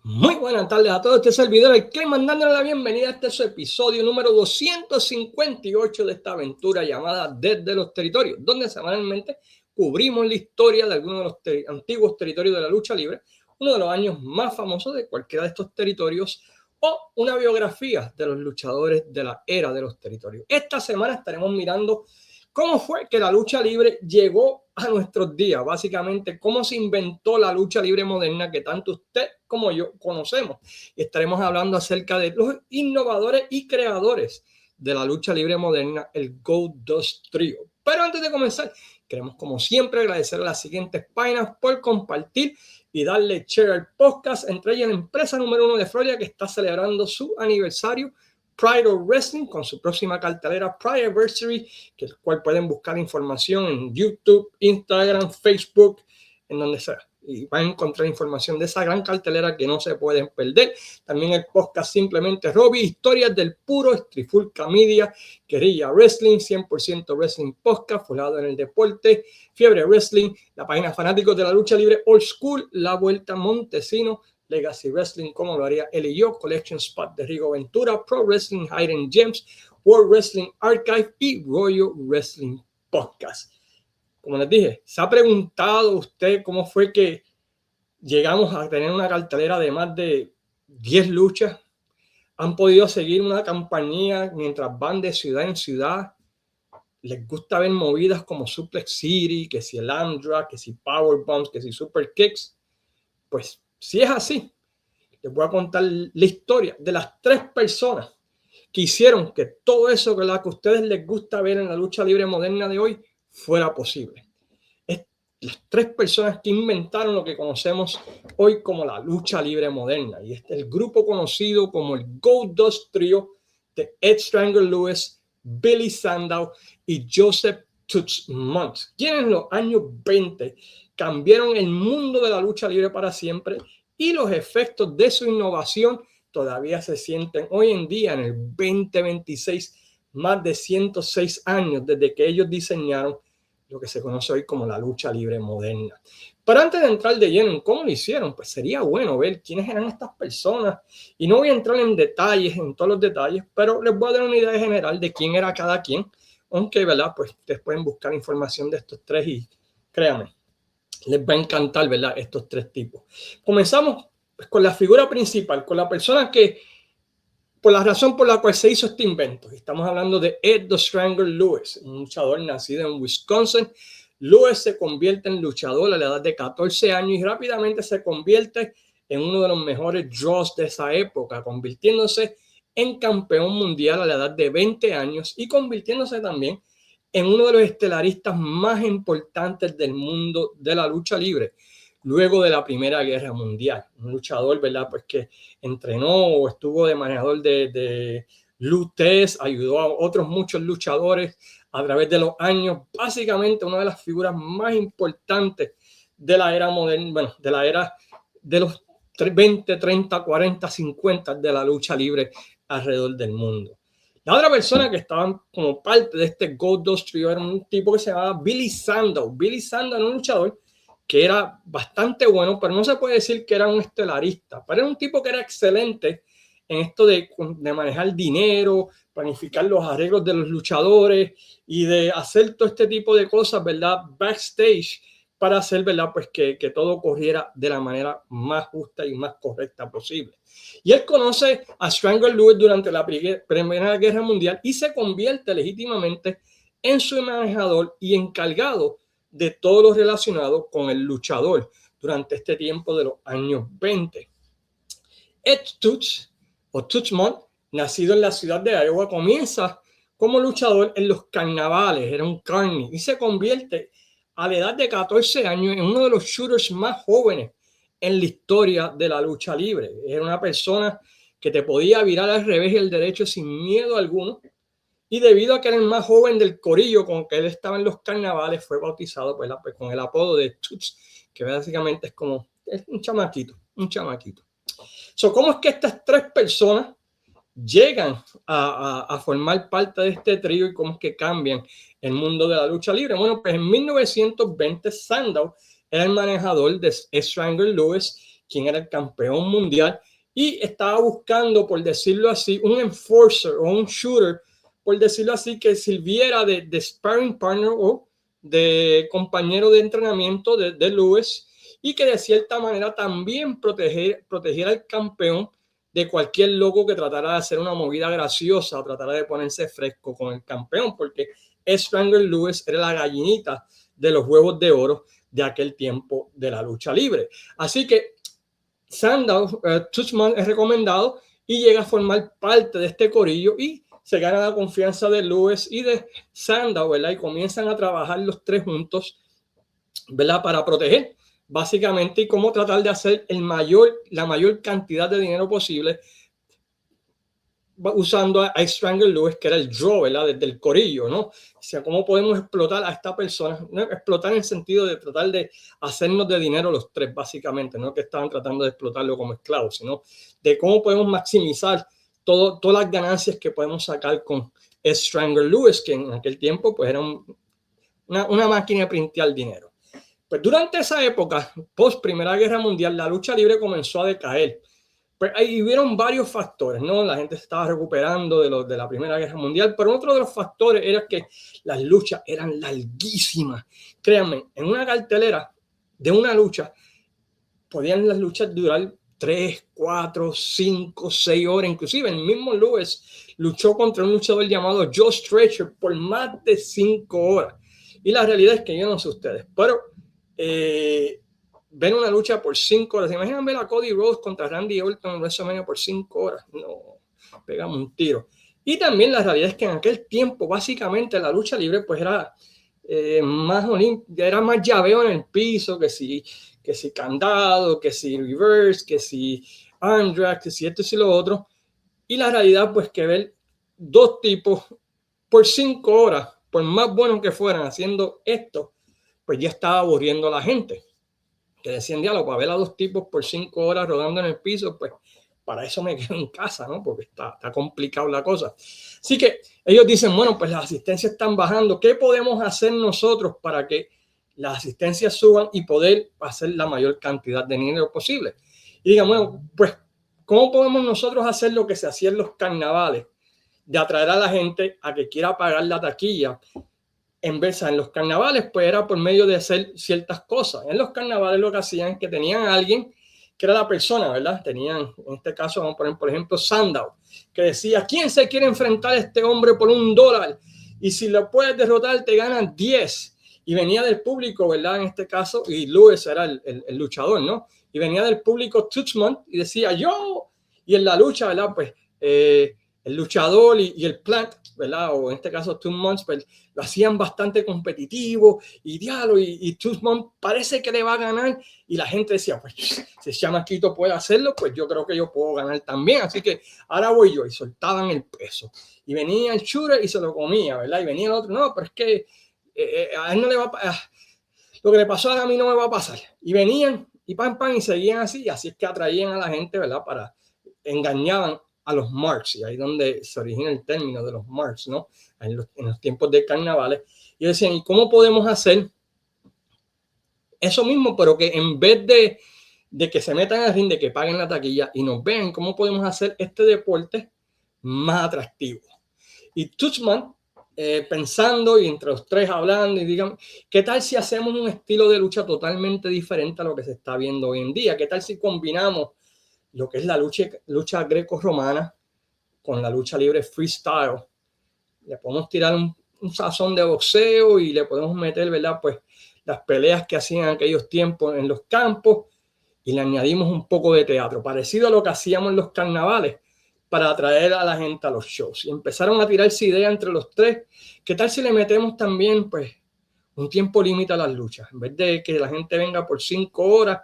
Muy buenas tardes a todos. Este servidor, el Clay, mandándole la bienvenida a este su episodio número 258 de esta aventura llamada Desde los Territorios, donde semanalmente cubrimos la historia de algunos de los antiguos territorios de la lucha libre, uno de los años más famosos de cualquiera de estos territorios, o una biografía de los luchadores de la era de los territorios. Esta semana estaremos mirando cómo fue que la lucha libre llegó a nuestros días, básicamente cómo se inventó la lucha libre moderna que tanto usted como yo conocemos. Y estaremos hablando acerca de los innovadores y creadores de la lucha libre moderna, el Goldust Trio. Pero antes de comenzar, queremos como siempre agradecer a las siguientes páginas por compartir y darle share al podcast, entre ellas la empresa número 1 de Florida que está celebrando su aniversario, Pride of Wrestling, con su próxima cartelera Prideversary, que el cual pueden buscar información en YouTube, Instagram, Facebook, en donde sea. Y van a encontrar información de esa gran cartelera que no se pueden perder. También el podcast Simplemente Robbie, historias del puro Trifulca Media, Guerrilla Wrestling, 100% Wrestling Podcast, formado en el deporte, Fiebre Wrestling, la página Fanáticos de la Lucha Libre Old School, La Vuelta Montesino, Legacy Wrestling, como lo haría él y yo, Collection Spot de Rigo Ventura, Pro Wrestling Hidden Gems, World Wrestling Archive y Royal Wrestling Podcast. Como les dije, ¿se ha preguntado usted cómo fue que llegamos a tener una cartelera de más de 10 luchas? ¿Han podido seguir una compañía mientras van de ciudad en ciudad? ¿Les gusta ver movidas como Suplex City, que si el Amdra, que si Powerbombs, que si Super Kicks? Pues si es así, les voy a contar la historia de las 3 personas que hicieron que todo eso que a ustedes les gusta ver en la lucha libre moderna de hoy fuera posible. Las 3 personas que inventaron lo que conocemos hoy como la lucha libre moderna. Y este es el grupo conocido como el Goldust Trio de Ed Strangler Lewis, Billy Sandow y Joseph Toots Monks, quienes en los años 20 cambiaron el mundo de la lucha libre para siempre, y los efectos de su innovación todavía se sienten hoy en día en el 2026, más de 106 años desde que ellos diseñaron lo que se conoce hoy como la lucha libre moderna. Pero antes de entrar de lleno en cómo lo hicieron, pues sería bueno ver quiénes eran estas personas. Y no voy a entrar en detalles, en todos los detalles, pero les voy a dar una idea general de quién era cada quien. Aunque, ¿verdad? Pues ustedes pueden buscar información de estos 3 y créanme, les va a encantar, ¿verdad? Estos 3 tipos. Comenzamos pues, con la figura principal, con la persona que, por la razón por la cual se hizo este invento. Estamos hablando de Ed the Strangler Lewis, un luchador nacido en Wisconsin. Lewis se convierte en luchador a la edad de 14 años y rápidamente se convierte en uno de los mejores draws de esa época, convirtiéndose en campeón mundial a la edad de 20 años y convirtiéndose también en uno de los estelaristas más importantes del mundo de la lucha libre luego de la Primera Guerra Mundial. Un luchador, ¿verdad? Pues que entrenó o estuvo de manejador de lutes, ayudó a otros muchos luchadores a través de los años. Básicamente una de las figuras más importantes de la era moderna, bueno, de la era de los 20, 30, 40, 50 de la lucha libre alrededor del mundo. La otra persona que estaba como parte de este Goldust Trio era un tipo que se llamaba Billy Sandow. Billy Sandow era un luchador que era bastante bueno, pero no se puede decir que era un estelarista, pero era un tipo que era excelente en esto de manejar dinero, planificar los arreglos de los luchadores y de hacer todo este tipo de cosas, ¿verdad? Backstage, para hacer, ¿verdad? Pues que todo corriera de la manera más justa y más correcta posible. Y él conoce a Strangler Lewis durante la Primera Guerra Mundial y se convierte legítimamente en su manejador y encargado de todo lo relacionado con el luchador durante este tiempo de los años 20. Ed Toots, o Toots Monk, nacido en la ciudad de Iowa, comienza como luchador en los carnavales, era un carny, y se convierte a la edad de 14 años en uno de los shooters más jóvenes en la historia de la lucha libre. Era una persona que te podía virar al revés y al derecho sin miedo alguno. Y debido a que era el más joven del corillo con que él estaba en los carnavales, fue bautizado pues, con el apodo de Toots, que básicamente es un chamaquito, un chamaquito. ¿Cómo es que estas 3 personas llegan a formar parte de este trío y cómo es que cambian el mundo de la lucha libre? Bueno, pues en 1920 Sandow era el manejador de Strangler Lewis, quién era el campeón mundial, y estaba buscando, por decirlo así, un enforcer o un shooter, por decirlo así, que sirviera de sparring partner o de compañero de entrenamiento de Lewis, y que de cierta manera también protegiera al campeón de cualquier loco que tratara de hacer una movida graciosa o tratara de ponerse fresco con el campeón, porque Strangler Lewis era la gallinita de los huevos de oro de aquel tiempo de la lucha libre. Así que Sandow, Tuchman es recomendado y llega a formar parte de este corillo y se gana la confianza de Lewis y de Sandow, ¿verdad? Y comienzan a trabajar los tres juntos, ¿verdad? Para proteger básicamente y cómo tratar de hacer la mayor cantidad de dinero posible usando a Strangler Lewis, que era el draw, ¿verdad? Desde el corillo, ¿no? O sea, cómo podemos explotar a esta persona, no explotar en el sentido de tratar de hacernos de dinero los tres, básicamente, no que estaban tratando de explotarlo como esclavos, sino de cómo podemos maximizar todas las ganancias que podemos sacar con Strangler Lewis, que en aquel tiempo pues era una máquina de printear dinero. Pues durante esa época, post Primera Guerra Mundial, la lucha libre comenzó a decaer. Pues ahí hubieron varios factores, ¿no? La gente se estaba recuperando de la Primera Guerra Mundial, pero otro de los factores era que las luchas eran larguísimas. Créanme, en una cartelera de una lucha, podían las luchas durar 3, 4, 5, 6 horas. Inclusive el mismo Lewis luchó contra un luchador llamado Joe Stretcher por más de 5 horas. Y la realidad es que yo no sé ustedes, pero ven una lucha por 5 horas. ¿Se imaginan ver a Cody Rhodes contra Randy Orton en WrestleMania por 5 horas? No, pegamos un tiro. Y también la realidad es que en aquel tiempo, básicamente, la lucha libre pues era más llaveo en el piso, que si candado, que si reverse, que si arm drag, que si esto y lo otro. Y la realidad pues que ver dos tipos por 5 horas, por más buenos que fueran haciendo esto, pues ya estaba aburriendo a la gente. Que decían, diálogo, para ver a dos tipos por 5 horas rodando en el piso, pues para eso me quedo en casa, ¿no? Porque está complicado la cosa. Así que ellos dicen, bueno, pues las asistencias están bajando. ¿Qué podemos hacer nosotros para que las asistencias suban y poder hacer la mayor cantidad de dinero posible? Y digan, bueno, pues, ¿cómo podemos nosotros hacer lo que se hacía en los carnavales? De atraer a la gente a que quiera pagar la taquilla. En los carnavales, pues era por medio de hacer ciertas cosas. En los carnavales lo que hacían es que tenían a alguien que era la persona, ¿verdad? Tenían, en este caso, vamos a poner, por ejemplo, Sandow, que decía, ¿quién se quiere enfrentar a este hombre por $1? Y si lo puedes derrotar, te ganan 10. Y venía del público, ¿verdad? En este caso, y Lewis era el luchador, ¿no? Y venía del público Tuchman y decía, yo. Y en la lucha, ¿verdad? Pues el luchador y el plant, ¿verdad? O en este caso, 2 Months, pues lo hacían bastante competitivo y diálogo. Y 2 Months parece que le va a ganar. Y la gente decía, pues si ese chamaquito puede hacerlo, pues yo creo que yo puedo ganar también. Así que ahora voy yo. Y soltaban el peso. Y venía el shooter y se lo comía, ¿verdad? Y venía el otro, no, pero es que a él no le va a lo que le pasó a mí no me va a pasar. Y venían y pam, y seguían así. Y así es que atraían a la gente, ¿verdad? Engañaban a los marks, y ahí es donde se origina el término de los marks, ¿no? En los tiempos de carnavales. Y decían, ¿y cómo podemos hacer eso mismo, pero que en vez de que se metan al ring, de que paguen la taquilla y nos vean, cómo podemos hacer este deporte más atractivo? Y Tuchman, pensando y entre los tres hablando, y digan, ¿qué tal si hacemos un estilo de lucha totalmente diferente a lo que se está viendo hoy en día? ¿Qué tal si combinamos lo que es la lucha greco-romana con la lucha libre freestyle? Le podemos tirar un sazón de boxeo y le podemos meter, ¿verdad? Pues las peleas que hacían en aquellos tiempos en los campos y le añadimos un poco de teatro, parecido a lo que hacíamos en los carnavales para atraer a la gente a los shows. Y empezaron a tirarse ideas entre los tres. ¿Qué tal si le metemos también, pues, un tiempo límite a las luchas? En vez de que la gente venga por 5 horas,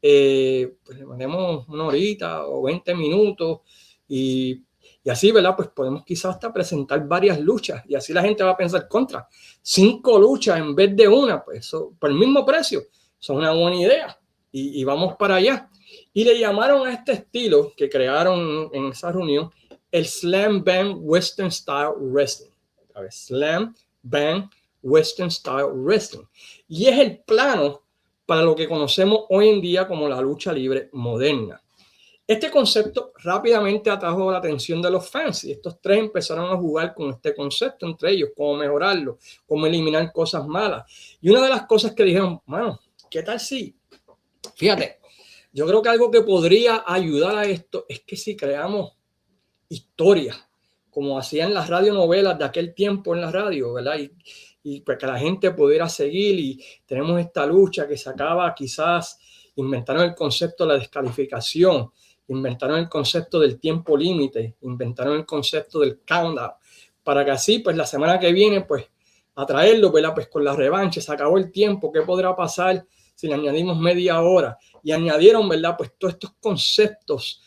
pues le ponemos 1 horita o 20 minutos y así, ¿verdad? Pues podemos quizás hasta presentar varias luchas y así la gente va a pensar contra 5 luchas en vez de una, pues eso, por el mismo precio, son una buena idea y vamos para allá. Y le llamaron a este estilo que crearon en esa reunión el Slam Bang Western Style Wrestling. A ver, Slam Bang Western Style Wrestling. Y es el plano para lo que conocemos hoy en día como la lucha libre moderna. Este concepto rápidamente atrajo la atención de los fans y estos tres empezaron a jugar con este concepto entre ellos, cómo mejorarlo, cómo eliminar cosas malas. Y una de las cosas que dijeron, mano, ¿qué tal si? Fíjate, yo creo que algo que podría ayudar a esto es que si creamos historias, como hacían las radionovelas de aquel tiempo en la radio, ¿verdad? Y pues que la gente pudiera seguir y tenemos esta lucha que se acaba, quizás inventaron el concepto de la descalificación, inventaron el concepto del tiempo límite, inventaron el concepto del countdown, para que así, pues la semana que viene, pues atraerlo, ¿verdad? Pues con la revancha, se acabó el tiempo, ¿qué podrá pasar si le añadimos media hora? Y añadieron, ¿verdad? Pues todos estos conceptos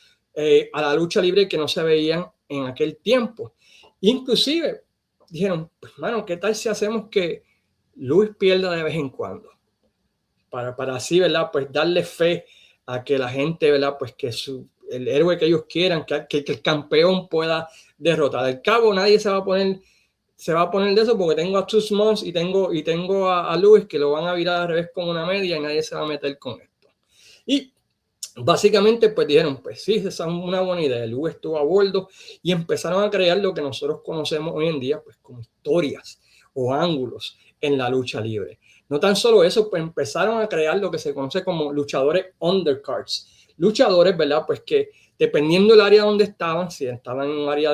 a la lucha libre que no se veían en aquel tiempo. Inclusive dijeron, pues mano, ¿qué tal si hacemos que Luis pierda de vez en cuando? Para así, ¿verdad? Pues darle fe a que la gente, ¿verdad? Pues que el héroe que ellos quieran, que el campeón pueda derrotar. Al cabo nadie se va a poner de eso porque tengo a Two Months y tengo a Luis que lo van a virar al revés con una media y nadie se va a meter con esto. Y básicamente, pues dijeron, pues sí, esa es una buena idea. El Luis estuvo a bordo y empezaron a crear lo que nosotros conocemos hoy en día, pues como historias o ángulos en la lucha libre. No tan solo eso, pues empezaron a crear lo que se conoce como luchadores undercards. Luchadores, ¿verdad? Pues que dependiendo del área donde estaban, si estaban en un área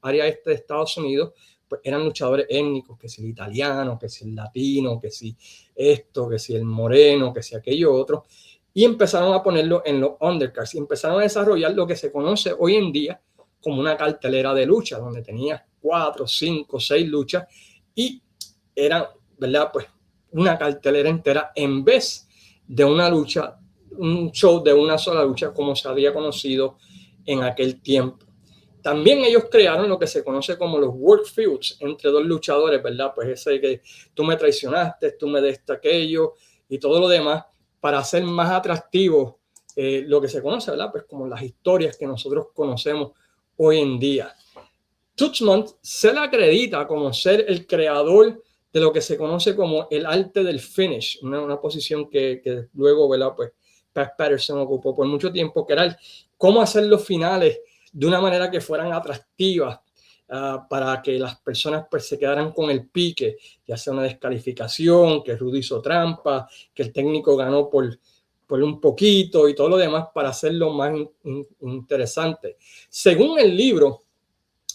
área este de Estados Unidos, pues eran luchadores étnicos, que si el italiano, que si el latino, que si esto, que si el moreno, que si aquello otro. Y empezaron a ponerlo en los undercards y empezaron a desarrollar lo que se conoce hoy en día como una cartelera de lucha, donde tenía 4, 5, 6 luchas y era, ¿verdad? Pues una cartelera entera en vez de una lucha, un show de una sola lucha como se había conocido en aquel tiempo. También ellos crearon lo que se conoce como los work feuds entre dos luchadores, ¿verdad? Pues ese que tú me traicionaste, tú me diste aquello y todo lo demás, para hacer más atractivo lo que se conoce, ¿verdad? Pues como las historias que nosotros conocemos hoy en día. Tuchman se le acredita como ser el creador de lo que se conoce como el arte del finish, una posición que luego, ¿verdad? Pues Pat Patterson ocupó por mucho tiempo, que era el cómo hacer los finales de una manera que fueran atractivas para que las personas pues se quedaran con el pique, ya sea una descalificación, que Rudy hizo trampa, que el técnico ganó por un poquito y todo lo demás para hacerlo más interesante. Según el libro,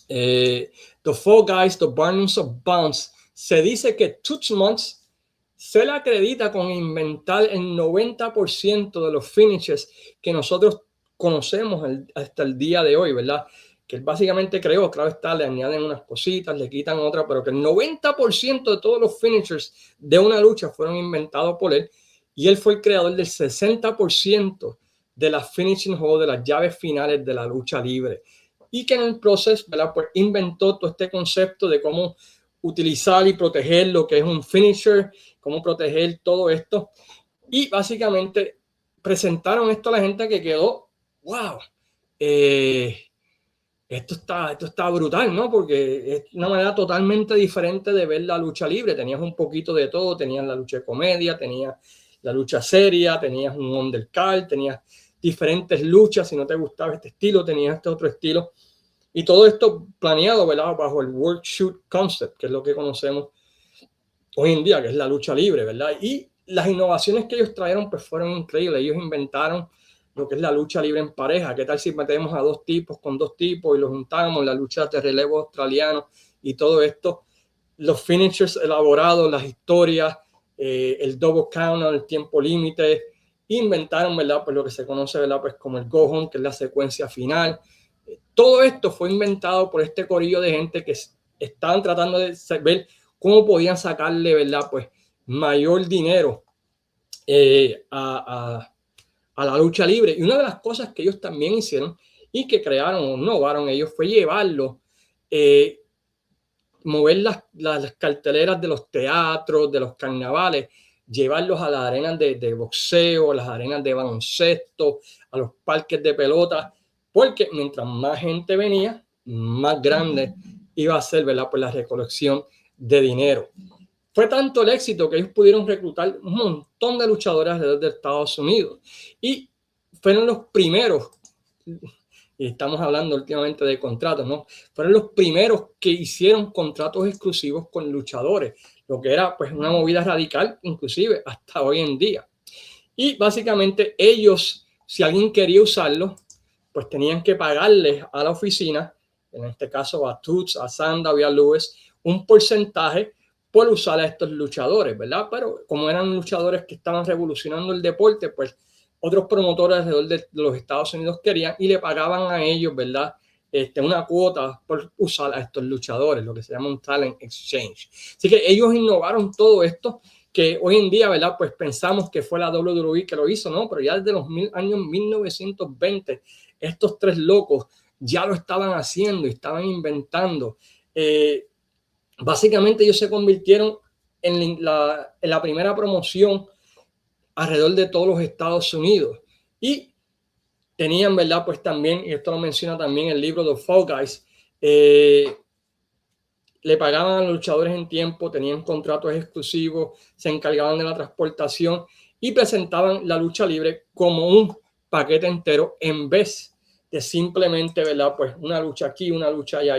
The Fall Guys, The Barnums of Bounce, se dice que Tuchmans se le acredita con inventar el 90% de los finishes que nosotros conocemos hasta el día de hoy, ¿verdad? Que él básicamente creó, claro está, le añaden unas cositas, le quitan otras, pero que el 90% de todos los finishers de una lucha fueron inventados por él y él fue el creador del 60% de las finishing hold, de las llaves finales de la lucha libre. Y que en el proceso, ¿verdad? Pues inventó todo este concepto de cómo utilizar y proteger lo que es un finisher, cómo proteger todo esto. Y básicamente presentaron esto a la gente que quedó, wow, esto está brutal, ¿no? Porque es una manera totalmente diferente de ver la lucha libre. Tenías un poquito de todo, tenías la lucha de comedia, tenías la lucha seria, tenías un undercard, tenías diferentes luchas. Si no te gustaba este estilo, tenías este otro estilo. Y todo esto planeado, ¿verdad? Bajo el World Shoot Concept, que es lo que conocemos hoy en día, que es la lucha libre, ¿verdad? Y las innovaciones que ellos trajeron pues fueron increíbles. Ellos inventaron lo que es la lucha libre en pareja. ¿Qué tal si metemos a dos tipos con dos tipos y los juntamos? La lucha de relevo australiano y todo esto. Los finishers elaborados, las historias, el double count, el tiempo límite. Inventaron, ¿verdad? Pues lo que se conoce, ¿verdad? Pues como el go home, que es la secuencia final. Todo esto fue inventado por este corillo de gente que estaban tratando de ver cómo podían sacarle, ¿verdad? Pues mayor dinero a la lucha libre. Y una de las cosas que ellos también hicieron y que crearon o innovaron ellos fue llevarlo, mover las carteleras de los teatros, de los carnavales, llevarlos a las arenas de boxeo, a las arenas de baloncesto, a los parques de pelota, porque mientras más gente venía, más grande iba a ser, ¿verdad? Pues la recolección de dinero. fue tanto el éxito que ellos pudieron reclutar un montón de luchadores de Estados Unidos y fueron los primeros, y estamos hablando últimamente de contratos, ¿no? Fueron los primeros que hicieron contratos exclusivos con luchadores, lo que era pues una movida radical inclusive hasta hoy en día. Y básicamente ellos, si alguien quería usarlo, pues tenían que pagarles a la oficina, en este caso a Toots, a Sandow y a Lewis, un porcentaje por usar a estos luchadores, ¿verdad? Pero como eran luchadores que estaban revolucionando el deporte, pues otros promotores alrededor de los Estados Unidos querían y le pagaban a ellos, ¿verdad? Una cuota por usar a estos luchadores, lo que se llama un talent exchange. Así que ellos innovaron todo esto que hoy en día, ¿verdad? Pues pensamos que fue la WWE que lo hizo, ¿no? Pero ya desde los años 1920, estos tres locos ya lo estaban haciendo y estaban inventando. Básicamente ellos se convirtieron en la primera promoción alrededor de todos los Estados Unidos. Y tenían, ¿verdad? Pues también, y esto lo menciona también el libro de Fall Guys, le pagaban a los luchadores en tiempo, tenían contratos exclusivos, se encargaban de la transportación y presentaban la lucha libre como un paquete entero en vez de simplemente, ¿verdad? Pues una lucha aquí, una lucha allá.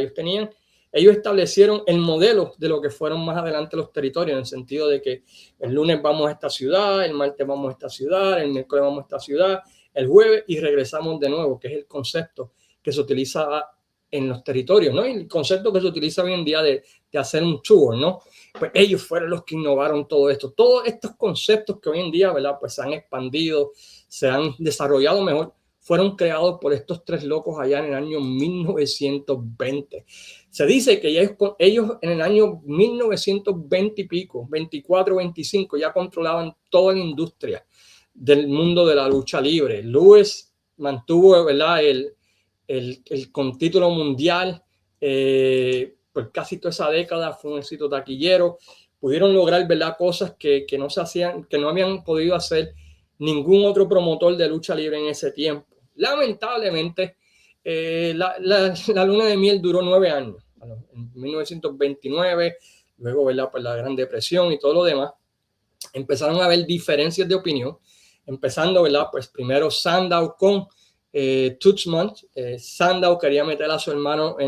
Ellos establecieron el modelo de lo que fueron más adelante los territorios, en el sentido de que el lunes vamos a esta ciudad, el martes vamos a esta ciudad, el miércoles vamos a esta ciudad, el jueves y regresamos de nuevo, que es el concepto que se utiliza en los territorios, ¿no? Y el concepto que se utiliza hoy en día de hacer un tour, ¿no? Pues ellos fueron los que innovaron todo esto. Todos estos conceptos que hoy en día, ¿verdad? Pues se han expandido, se han desarrollado mejor, fueron creados por estos tres locos allá en el año 1920. Se dice que ellos en el año 1920 y pico, 24, 25, ya controlaban toda la industria del mundo de la lucha libre. Lewis mantuvo, ¿verdad? Con título mundial, por casi toda esa década, fue un éxito taquillero. Pudieron lograr, ¿verdad? Cosas que no se hacían, que no habían podido hacer ningún otro promotor de lucha libre en ese tiempo. Lamentablemente, la luna de miel duró 9 años, en 1929, luego, ¿verdad? Pues la Gran Depresión y todo lo demás, empezaron a haber diferencias de opinión, empezando, ¿verdad? Pues primero Sandow con Toots Mondt. Sandow quería meter a su hermano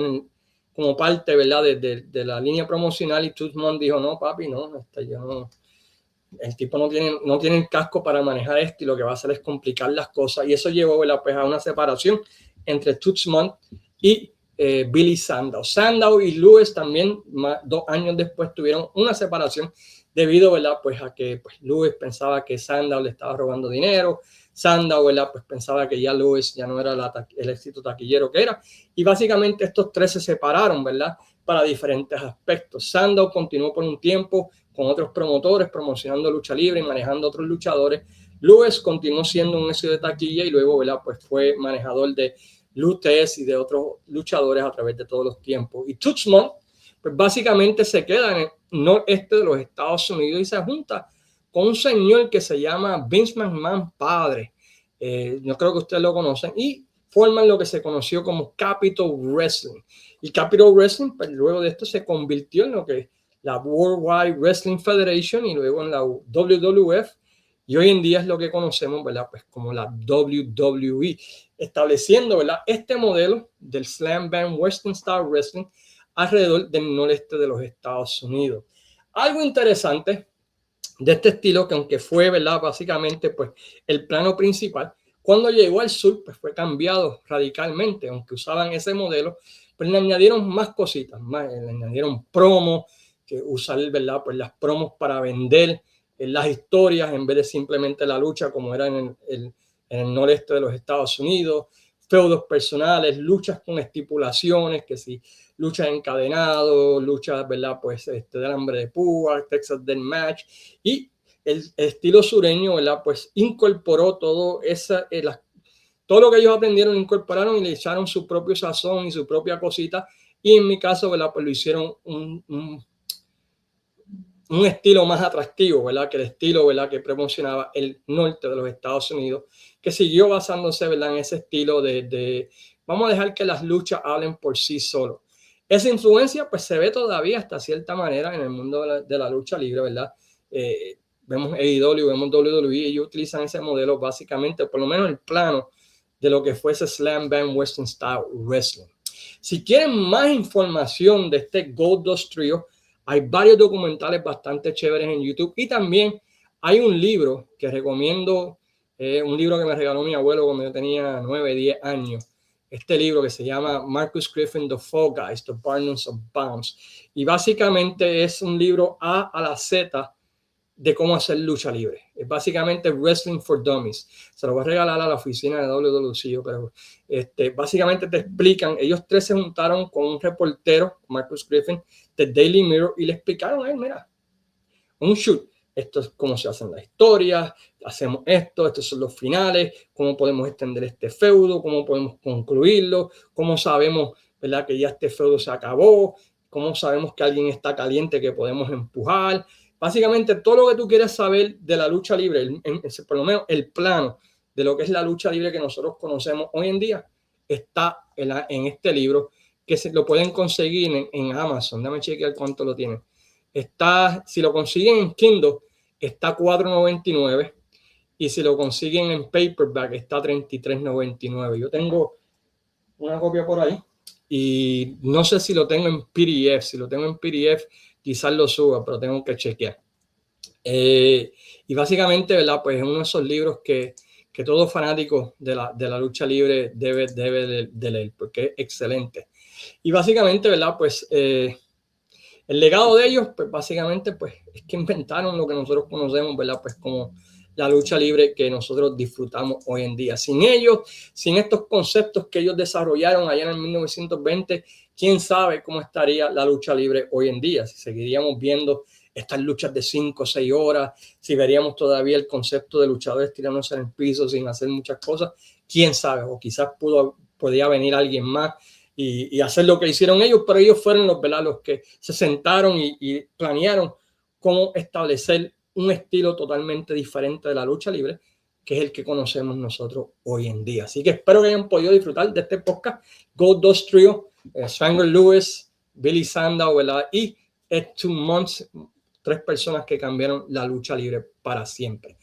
como parte, ¿verdad? De la línea promocional, y Toots Mondt dijo, no, papi, no, yo no, el tipo no tiene el casco para manejar esto, y lo que va a hacer es complicar las cosas, y eso llevó, ¿verdad? Pues a una separación entre Toots Mondt y Billy Sandow. Sandow y Lewis también 2 años después tuvieron una separación debido, ¿verdad? Pues a que pues, Lewis pensaba que Sandow le estaba robando dinero. Sandow, ¿verdad? Pues pensaba que ya Lewis ya no era el éxito taquillero que era. Y básicamente estos tres se separaron, ¿verdad? Para diferentes aspectos. Sandow continuó por un tiempo con otros promotores promocionando lucha libre y manejando otros luchadores. Lewis continuó siendo un éxito de taquilla y luego, ¿verdad? Pues fue manejador de Lutes y de otros luchadores a través de todos los tiempos. Y Toots Mondt, pues básicamente se queda en el noreste de los Estados Unidos y se junta con un señor que se llama Vince McMahon padre. Yo creo que ustedes lo conocen, y forman lo que se conoció como Capitol Wrestling. Y Capitol Wrestling, pues luego de esto se convirtió en lo que la Worldwide Wrestling Federation y luego en la WWF. Y hoy en día es lo que conocemos, ¿verdad? Pues como la WWE, estableciendo, ¿verdad? Este modelo del Slam Band Western Star Wrestling alrededor del noreste de los Estados Unidos. Algo interesante de este estilo, que aunque fue, ¿verdad? Básicamente, pues el plano principal, cuando llegó al sur, pues fue cambiado radicalmente, aunque usaban ese modelo, pues le añadieron más cositas, le añadieron promos, que usar, ¿verdad? Pues las promos para vender las historias en vez de simplemente la lucha como era en el noreste de los Estados Unidos, feudos personales, luchas con estipulaciones, que si luchas encadenados, luchas, ¿verdad? Pues del hambre de púa, Texas Death Match, y el estilo sureño, ¿verdad? Pues incorporó todo todo lo que ellos aprendieron, incorporaron y le echaron su propio sazón y su propia cosita, y en mi caso, ¿verdad? Pues lo hicieron un estilo más atractivo, ¿verdad? Que el estilo, ¿verdad? Que promocionaba el norte de los Estados Unidos, que siguió basándose, ¿verdad? En ese estilo vamos a dejar que las luchas hablen por sí solos. Esa influencia pues se ve todavía hasta cierta manera en el mundo de la lucha libre, ¿verdad? Vemos AEW, vemos WWE, ellos utilizan ese modelo básicamente, por lo menos el plano de lo que fuese Slam Bam Western Style Wrestling. Si quieren más información de este Goldust Trio, hay varios documentales bastante chéveres en YouTube y también hay un libro que recomiendo, un libro que me regaló mi abuelo cuando yo tenía 9, 10 años. Este libro que se llama Marcus Griffin, The Fall Guys, The Barnums of Bombs. Y básicamente es un libro A la Z de cómo hacer lucha libre. Es básicamente Wrestling for Dummies. Se lo voy a regalar a la oficina de WWC, pero básicamente te explican, ellos tres se juntaron con un reportero, Marcus Griffin, de Daily Mirror, y le explicaron a él, mira, un shoot, esto es cómo se hacen las historias, hacemos esto, estos son los finales, cómo podemos extender este feudo, cómo podemos concluirlo, cómo sabemos, ¿verdad?, que ya este feudo se acabó, cómo sabemos que alguien está caliente que podemos empujar. Básicamente todo lo que tú quieras saber de la lucha libre, por lo menos el plano de lo que es la lucha libre que nosotros conocemos hoy en día, está en este libro, que lo pueden conseguir en Amazon. Dame chequear cuánto lo tienen. Está, si lo consiguen en Kindle, está $4.99, y si lo consiguen en paperback está $33.99. Yo tengo una copia por ahí y no sé si lo tengo en PDF. Si lo tengo en PDF, quizás lo suba, pero tengo que chequear. Y básicamente, ¿verdad?, pues es uno de esos libros que todo fanático de la lucha libre debe de leer, porque es excelente. Y básicamente, ¿verdad?, pues el legado de ellos, pues básicamente, pues es que inventaron lo que nosotros conocemos, ¿verdad?, pues como la lucha libre que nosotros disfrutamos hoy en día. Sin ellos, sin estos conceptos que ellos desarrollaron allá en el 1920, quién sabe cómo estaría la lucha libre hoy en día. Si seguiríamos viendo estas luchas de 5 o 6 horas, si veríamos todavía el concepto de luchadores tirándose en el piso sin hacer muchas cosas, quién sabe, o quizás podía venir alguien más y hacer lo que hicieron ellos, pero ellos fueron los que se sentaron y planearon cómo establecer un estilo totalmente diferente de la lucha libre, que es el que conocemos nosotros hoy en día. Así que espero que hayan podido disfrutar de este podcast. Goldust Trio, Strangler Lewis, Billy Sandow, ¿verdad?, y Ed 2 Months, 3 personas que cambiaron la lucha libre para siempre.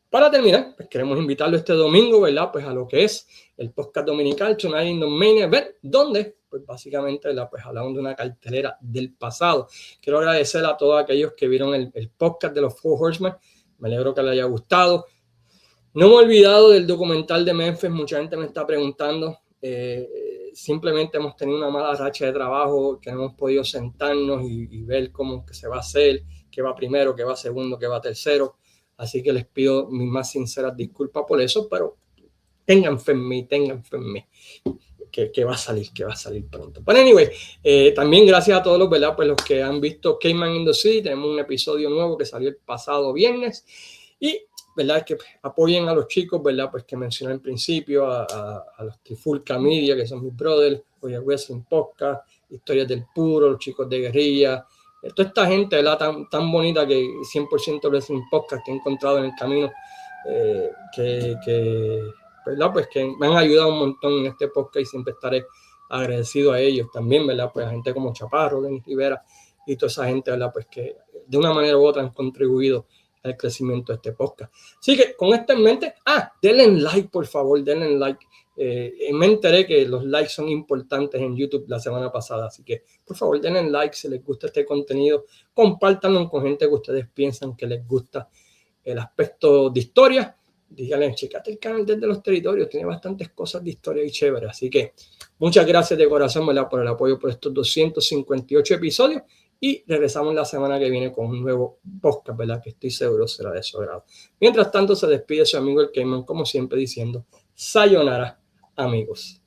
Para terminar, pues queremos invitarlo este domingo, ¿verdad?, pues a lo que es el podcast dominical Tonight in the Main Event, donde pues básicamente, ¿verdad?, pues hablamos de una cartelera del pasado. Quiero agradecer a todos aquellos que vieron el podcast de los Four Horsemen. Me alegro que les haya gustado. No me he olvidado del documental de Memphis. Mucha gente me está preguntando. Simplemente hemos tenido una mala racha de trabajo, que no hemos podido sentarnos y ver cómo que se va a hacer, qué va primero, qué va segundo, qué va tercero. Así que les pido mis más sinceras disculpas por eso, pero tengan fe en mí, que va a salir pronto. Pero anyway, también gracias a todos los, ¿verdad?, pues los que han visto Cayman in the City. Tenemos un episodio nuevo que salió el pasado viernes y, ¿verdad?, que apoyen a los chicos, ¿verdad?, pues que mencioné al principio, a los Trifulca Media, que son mis brothers, Oye Wrestling Podcast, Historias del Puro, los chicos de Guerrilla, toda esta gente, ¿verdad?, tan bonita, que 100% Wrestling Podcast que he encontrado en el camino, ¿verdad?, pues que me han ayudado un montón en este podcast y siempre estaré agradecido a ellos también, ¿verdad?, pues a gente como Chaparro, Denis Rivera y toda esa gente, ¿verdad?, pues que de una manera u otra han contribuido al crecimiento de este podcast. Así que con esto en mente, denle like, por favor, denle like. Me enteré que los likes son importantes en YouTube la semana pasada, así que por favor denle like si les gusta este contenido, compártanlo con gente que ustedes piensan que les gusta el aspecto de historia. Díganle, checate el canal Desde los Territorios, tiene bastantes cosas de historia y chévere. Así que muchas gracias de corazón, ¿verdad?, por el apoyo por estos 258 episodios, y regresamos la semana que viene con un nuevo podcast, ¿verdad?, que estoy seguro será de su agrado. Mientras tanto, se despide su amigo el Cayman, como siempre, diciendo sayonara, amigos.